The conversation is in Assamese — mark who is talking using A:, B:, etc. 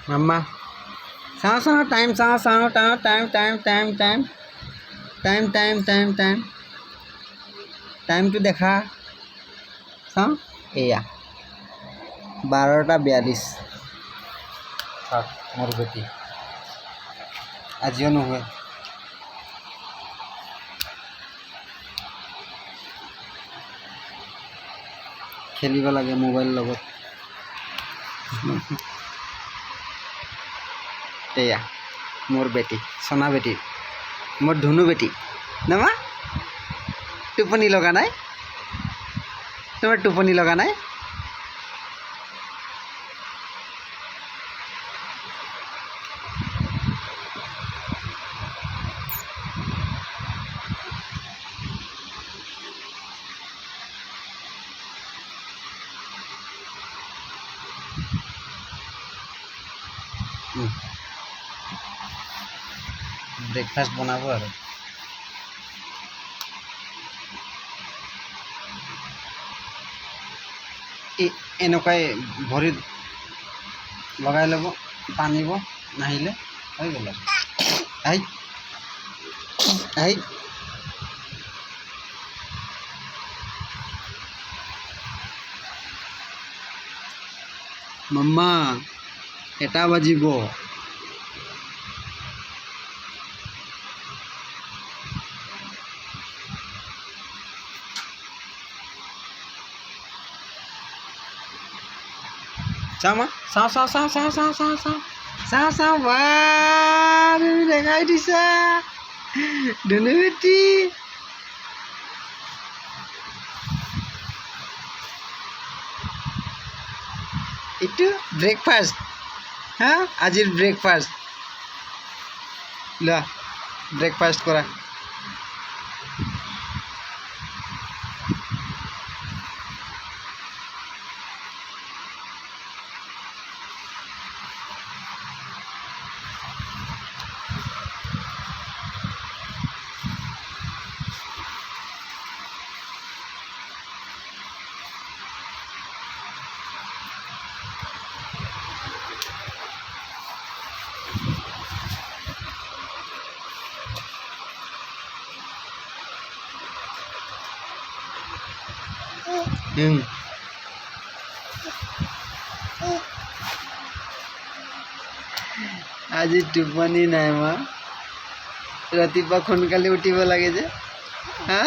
A: মাম্মা চাওঁ চাওঁ টাইম চাওঁ চাওঁ time time time time time time time time time টাইমটো দেখা চাওঁ এয়া 12:42 চাওক মোৰ বেটি আজিও নহয় খেলিব লাগে মোবাইল লগত এয়া মোৰ বেটি সোনা বেটি মোৰ ধুনু বেটি নামা টোপনি লগা নাই তোমাৰ টোপনি লগা নাই ব্ৰেকফাষ্ট বনাব আৰু এনেকুৱাই ভৰিত লগাই ল'ব টানিব নাহিলে হৈ গ'ল আৰু আহি আহি মাম্মা 1টা বাজিব চাওঁ মা চাওঁ চাওঁ চাওঁ চাওঁ চাওঁ চাওঁ চাওঁ চাওঁ চাওঁ বা তুমি দেখাই দিছা ধুনু বেটি এইটো ব্ৰেকফাষ্ট হা আজিৰ ব্ৰেকফাষ্ট লোৱা ব্ৰেকফাষ্ট কৰা আজি টোপনি নাই মা ৰাতিপুৱা সোনকালে উঠিব লাগে যে হা